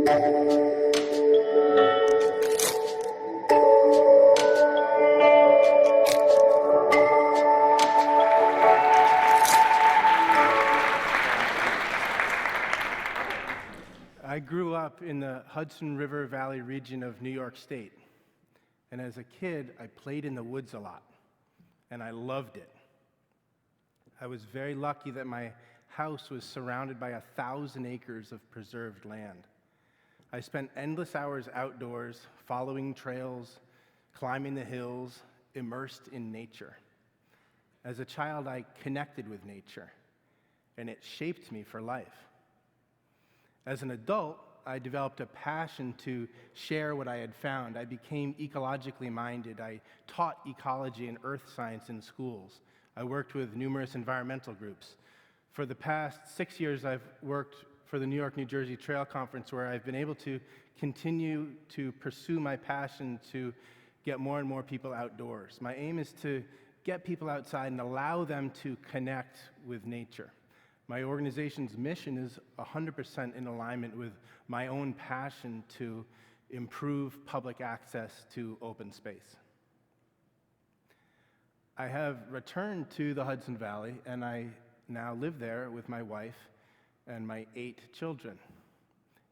I grew up in the Hudson River Valley region of New York State, and as a kid, I played in the woods a lot, and I loved it. I was very lucky that my house was surrounded by 1,000 acres of preserved land. I spent endless hours outdoors, following trails, climbing the hills, immersed in nature. As a child, I connected with nature, and it shaped me for life. As an adult, I developed a passion to share what I had found. I became ecologically minded. I taught ecology and earth science in schools. I worked with numerous environmental groups. For the past 6 years, I've worked for the New York, New Jersey Trail Conference, where I've been able to continue to pursue my passion to get more and more people outdoors. My aim is to get people outside and allow them to connect with nature. My organization's mission is 100% in alignment with my own passion to improve public access to open space. I have returned to the Hudson Valley, and I now live there with my wife and my 8 children.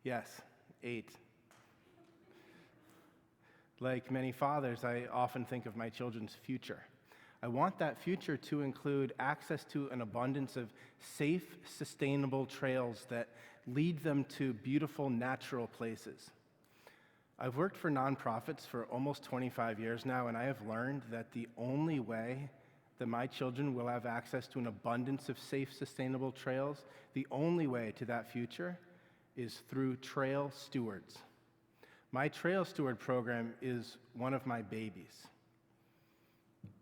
Yes, 8. Like many fathers, I often think of my children's future. I want that future to include access to an abundance of safe, sustainable trails that lead them to beautiful, natural places. I've worked for nonprofits for almost 25 years now, and I have learned that the only way that my children will have access to an abundance of safe, sustainable trails, the only way to that future is through Trail Stewards. My Trail Steward program is one of my babies.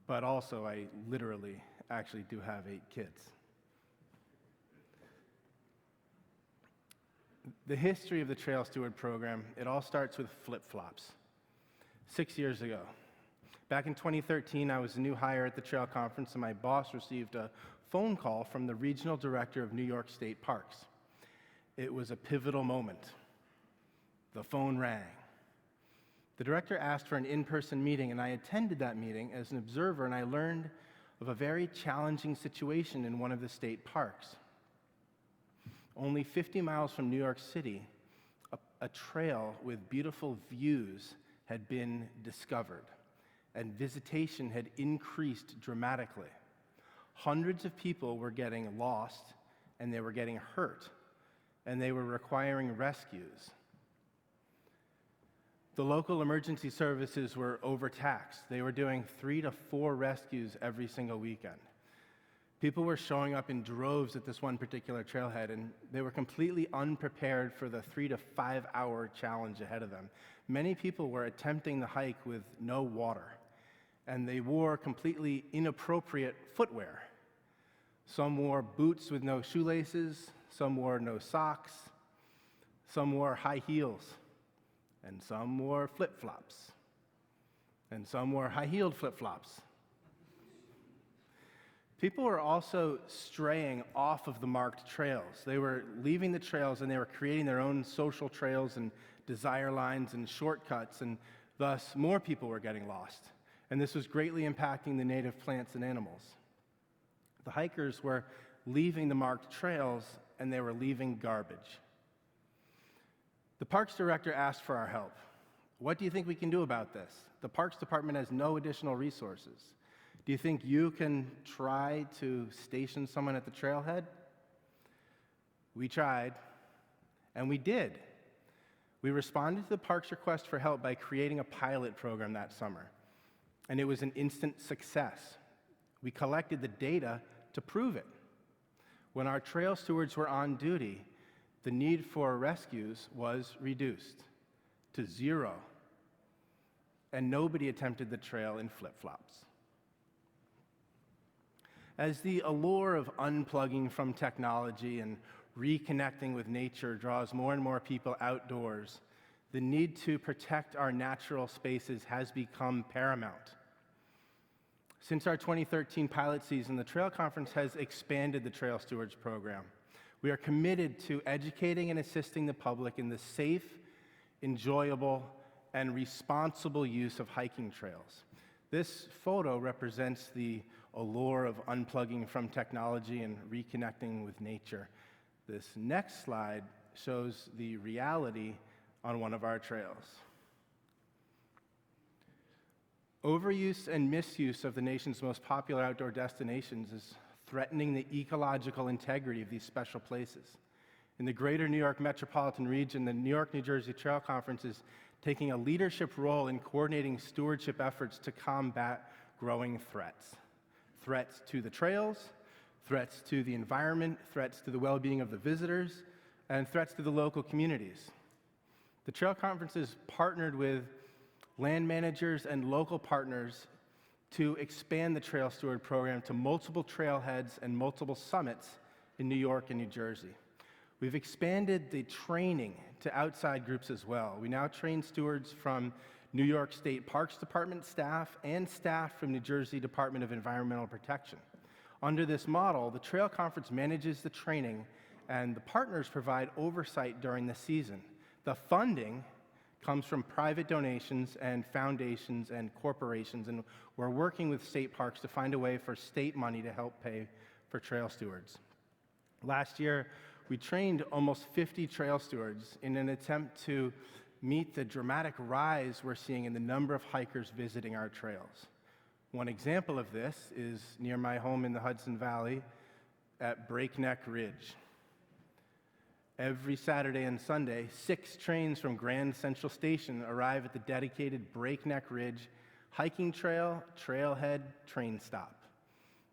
But also, I literally actually do have 8 kids. The history of the Trail Steward program, it all starts with flip-flops. 6 years ago. Back in 2013, I was a new hire at the Trail Conference, and my boss received a phone call from the regional director of New York State Parks. It was a pivotal moment. The phone rang. The director asked for an in-person meeting, and I attended that meeting as an observer, and I learned of a very challenging situation in one of the state parks. Only 50 miles from New York City, a trail with beautiful views had been discovered, and visitation had increased dramatically. Hundreds of people were getting lost, and they were getting hurt, and they were requiring rescues. The local emergency services were overtaxed. They were doing 3 to 4 rescues every single weekend. People were showing up in droves at this one particular trailhead, and they were completely unprepared for the 3 to 5 hour challenge ahead of them. Many people were attempting the hike with no water, and they wore completely inappropriate footwear. Some wore boots with no shoelaces, some wore no socks, some wore high heels, and some wore flip-flops, and some wore high-heeled flip-flops. People were also straying off of the marked trails. They were leaving the trails, and they were creating their own social trails and desire lines and shortcuts, and thus more people were getting lost. And this was greatly impacting the native plants and animals. The hikers were leaving the marked trails, and they were leaving garbage. The Parks Director asked for our help. What do you think we can do about this? The Parks Department has no additional resources. Do you think you can try to station someone at the trailhead? We tried, and we did. We responded to the park's request for help by creating a pilot program that summer, and it was an instant success. We collected the data to prove it. When our trail stewards were on duty, the need for rescues was reduced to 0, and nobody attempted the trail in flip-flops. As the allure of unplugging from technology and reconnecting with nature draws more and more people outdoors, the need to protect our natural spaces has become paramount. Since our 2013 pilot season, the Trail Conference has expanded the Trail Stewards program. We are committed to educating and assisting the public in the safe, enjoyable, and responsible use of hiking trails. This photo represents the allure of unplugging from technology and reconnecting with nature. This next slide shows the reality on one of our trails. Overuse and misuse of the nation's most popular outdoor destinations is threatening the ecological integrity of these special places. In the greater New York metropolitan region, the New York-New Jersey Trail Conference is taking a leadership role in coordinating stewardship efforts to combat growing threats. Threats to the trails, threats to the environment, threats to the well-being of the visitors, and threats to the local communities. The Trail Conference is partnered with land managers and local partners to expand the Trail Steward program to multiple trailheads and multiple summits in New York and New Jersey. We've expanded the training to outside groups as well. We now train stewards from New York State Parks Department staff and staff from New Jersey Department of Environmental Protection. Under this model, the Trail Conference manages the training and the partners provide oversight during the season. The funding comes from private donations and foundations and corporations, and we're working with state parks to find a way for state money to help pay for trail stewards. Last year, we trained almost 50 trail stewards in an attempt to meet the dramatic rise we're seeing in the number of hikers visiting our trails. One example of this is near my home in the Hudson Valley at Breakneck Ridge. Every Saturday and Sunday, 6 trains from Grand Central Station arrive at the dedicated Breakneck Ridge hiking trail, trailhead, train stop.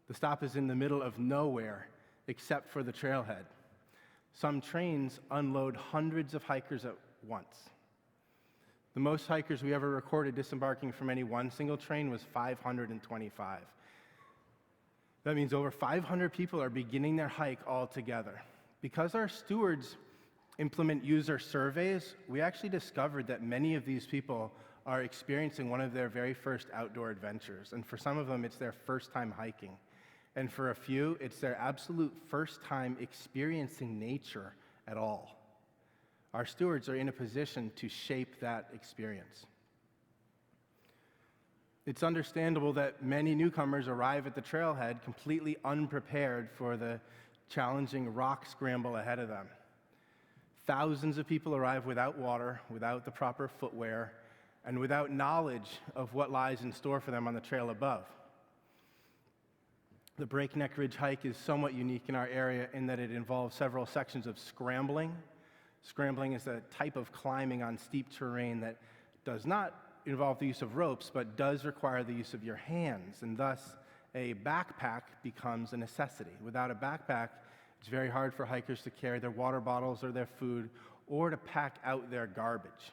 The stop is in the middle of nowhere except for the trailhead. Some trains unload hundreds of hikers at once. The most hikers we ever recorded disembarking from any one single train was 525. That means over 500 people are beginning their hike all together. Because our stewards implement user surveys, we actually discovered that many of these people are experiencing one of their very first outdoor adventures. And for some of them, it's their first time hiking. And for a few, it's their absolute first time experiencing nature at all. Our stewards are in a position to shape that experience. It's understandable that many newcomers arrive at the trailhead completely unprepared for the challenging rock scramble ahead of them. Thousands of people arrive without water, without the proper footwear, and without knowledge of what lies in store for them on the trail above. The Breakneck Ridge hike is somewhat unique in our area in that it involves several sections of scrambling. Scrambling is a type of climbing on steep terrain that does not involve the use of ropes, but does require the use of your hands, and thus a backpack becomes a necessity. Without a backpack, it's very hard for hikers to carry their water bottles or their food, or to pack out their garbage.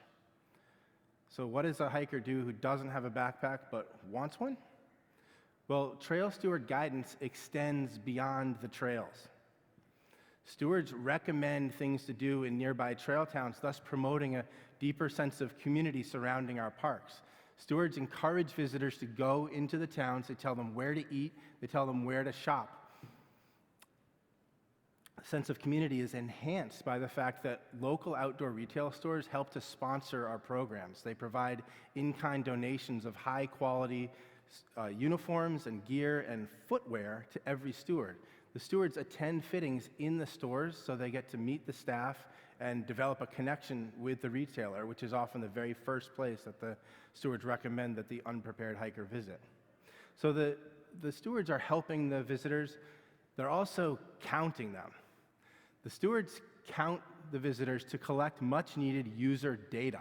So what does a hiker do who doesn't have a backpack but wants one? Well, Trail Steward guidance extends beyond the trails. Stewards recommend things to do in nearby trail towns, thus promoting a deeper sense of community surrounding our parks. Stewards encourage visitors to go into the towns. They tell them where to eat. They tell them where to shop. A sense of community is enhanced by the fact that local outdoor retail stores help to sponsor our programs. They provide in-kind donations of high-quality uniforms and gear and footwear to every steward. The stewards attend fittings in the stores so they get to meet the staff and develop a connection with the retailer, which is often the very first place that the stewards recommend that the unprepared hiker visit. So the stewards are helping the visitors. They're also counting them. The stewards count the visitors to collect much needed user data.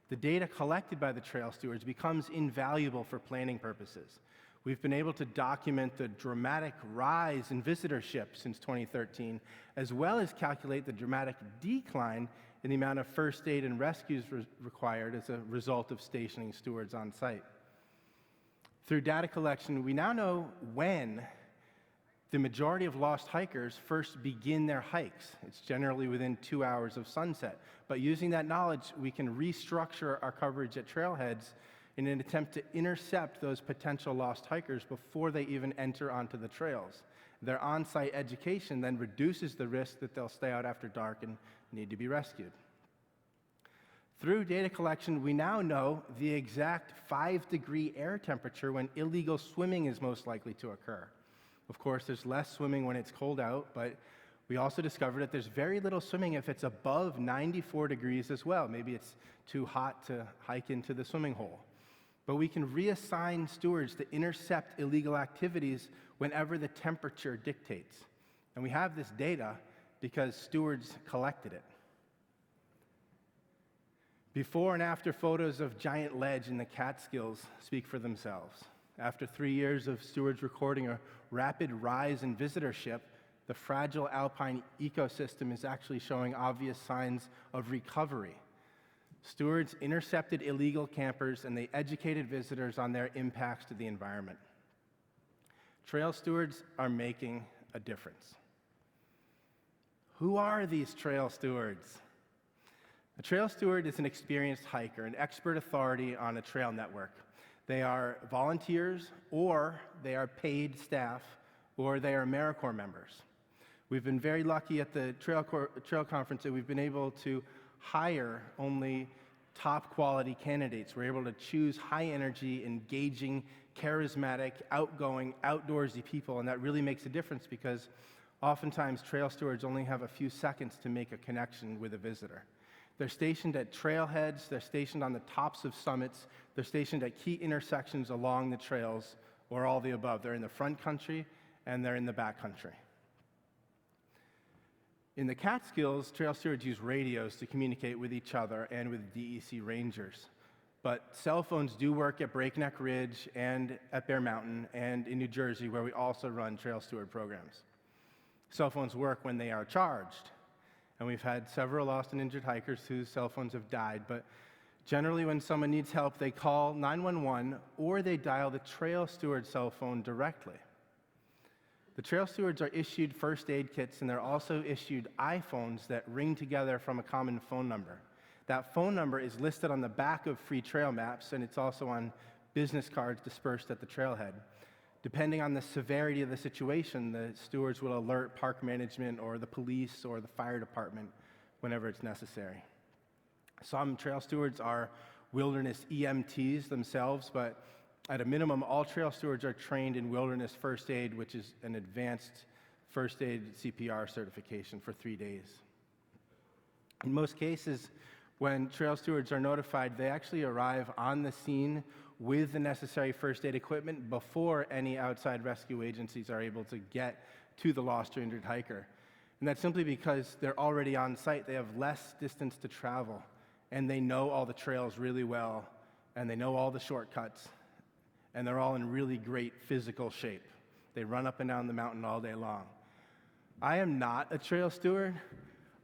The data collected by the trail stewards becomes invaluable for planning purposes. We've been able to document the dramatic rise in visitorship since 2013, as well as calculate the dramatic decline in the amount of first aid and rescues required as a result of stationing stewards on site. Through data collection, we now know when the majority of lost hikers first begin their hikes. It's generally within 2 hours of sunset. But using that knowledge, we can restructure our coverage at trailheads in an attempt to intercept those potential lost hikers before they even enter onto the trails. Their on-site education then reduces the risk that they'll stay out after dark and need to be rescued. Through data collection, we now know the exact 5-degree air temperature when illegal swimming is most likely to occur. Of course, there's less swimming when it's cold out, but we also discovered that there's very little swimming if it's above 94 degrees as well. Maybe it's too hot to hike into the swimming hole. But we can reassign stewards to intercept illegal activities whenever the temperature dictates. And we have this data because stewards collected it. Before and after photos of giant ledge in the Catskills speak for themselves. After 3 years of stewards recording a rapid rise in visitorship, the fragile alpine ecosystem is actually showing obvious signs of recovery. Stewards intercepted illegal campers and they educated visitors on their impacts to the environment. Trail stewards are making a difference. Who are these trail stewards? A trail steward is an experienced hiker, an expert authority on a trail network. They are volunteers, or they are paid staff, or they are AmeriCorps members. We've been very lucky at the Trail Conference that we've been able to hire only top quality candidates. We're able to choose high energy, engaging, charismatic, outgoing, outdoorsy people, and that really makes a difference because oftentimes trail stewards only have a few seconds to make a connection with a visitor. They're stationed at trailheads, they're stationed on the tops of summits, they're stationed at key intersections along the trails, or all the above. They're in the front country and they're in the back country. In the Catskills, trail stewards use radios to communicate with each other and with DEC rangers. But cell phones do work at Breakneck Ridge and at Bear Mountain and in New Jersey, where we also run trail steward programs. Cell phones work when they are charged. And we've had several lost and injured hikers whose cell phones have died, but generally when someone needs help, they call 911 or they dial the trail steward cell phone directly. The trail stewards are issued first aid kits, and they're also issued iPhones that ring together from a common phone number. That phone number is listed on the back of free trail maps, and it's also on business cards dispersed at the trailhead. Depending on the severity of the situation, the stewards will alert park management or the police or the fire department whenever it's necessary. Some trail stewards are wilderness EMTs themselves, but at a minimum, all trail stewards are trained in wilderness first aid, which is an advanced first aid CPR certification for 3 days. In most cases, when trail stewards are notified, they actually arrive on the scene with the necessary first aid equipment before any outside rescue agencies are able to get to the lost or injured hiker. And that's simply because they're already on site. They have less distance to travel, and they know all the trails really well, and they know all the shortcuts, and they're all in really great physical shape. They run up and down the mountain all day long. I am not a trail steward.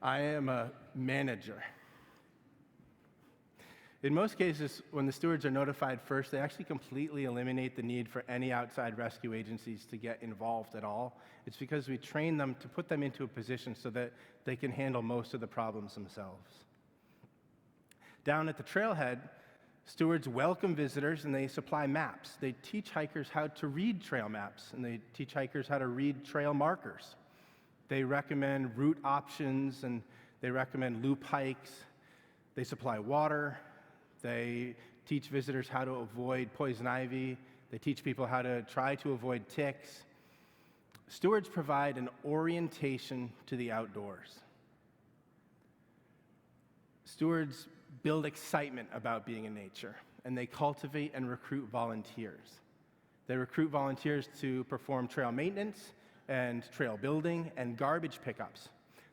I am a manager. In most cases, when the stewards are notified first, they actually completely eliminate the need for any outside rescue agencies to get involved at all. It's because we train them to put them into a position so that they can handle most of the problems themselves. Down at the trailhead, stewards welcome visitors and they supply maps. They teach hikers how to read trail maps, and they teach hikers how to read trail markers. They recommend route options, and they recommend loop hikes. They supply water. They teach visitors how to avoid poison ivy. They teach people how to try to avoid ticks. Stewards provide an orientation to the outdoors. Stewards build excitement about being in nature, and they cultivate and recruit volunteers. They recruit volunteers to perform trail maintenance and trail building and garbage pickups.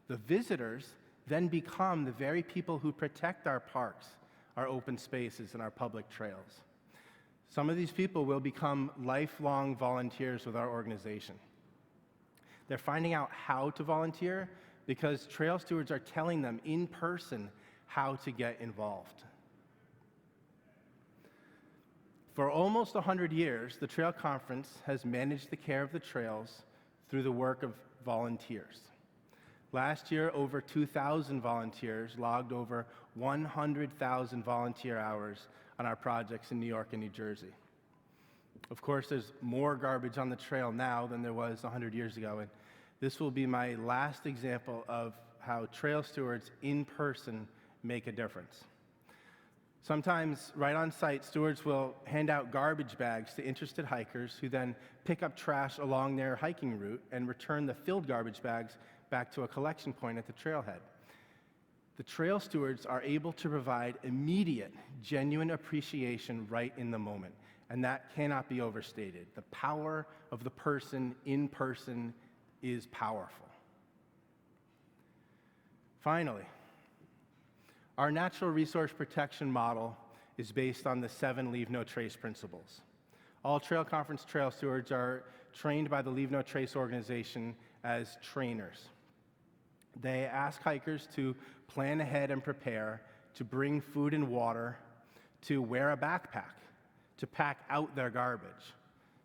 The visitors then become the very people who protect our parks, our open spaces, and our public trails. Some of these people will become lifelong volunteers with our organization. They're finding out how to volunteer because trail stewards are telling them in person how to get involved. For almost 100 years, the Trail Conference has managed the care of the trails through the work of volunteers. Last year, over 2,000 volunteers logged over 100,000 volunteer hours on our projects in New York and New Jersey. Of course, there's more garbage on the trail now than there was 100 years ago, and this will be my last example of how trail stewards in person make a difference. Sometimes, right on site, stewards will hand out garbage bags to interested hikers who then pick up trash along their hiking route and return the filled garbage bags back to a collection point at the trailhead. The trail stewards are able to provide immediate, genuine appreciation right in the moment, and that cannot be overstated. The power of the person in person is powerful. Finally, our natural resource protection model is based on the 7 Leave No Trace principles. All Trail Conference trail stewards are trained by the Leave No Trace organization as trainers. They ask hikers to plan ahead and prepare, to bring food and water, to wear a backpack, to pack out their garbage,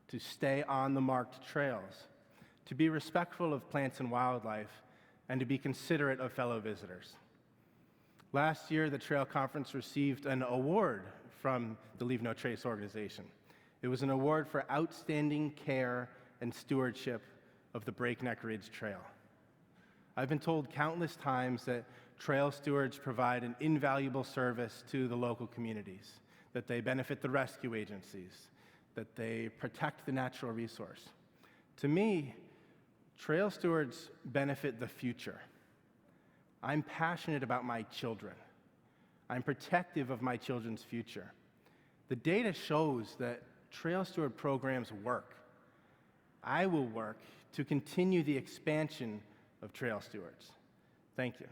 to stay on the marked trails, to be respectful of plants and wildlife, and to be considerate of fellow visitors. Last year, the Trail Conference received an award from the Leave No Trace organization. It was an award for outstanding care and stewardship of the Breakneck Ridge Trail. I've been told countless times that trail stewards provide an invaluable service to the local communities, that they benefit the rescue agencies, that they protect the natural resource. To me, trail stewards benefit the future. I'm passionate about my children. I'm protective of my children's future. The data shows that trail steward programs work. I will work to continue the expansion of trail stewards. Thank you.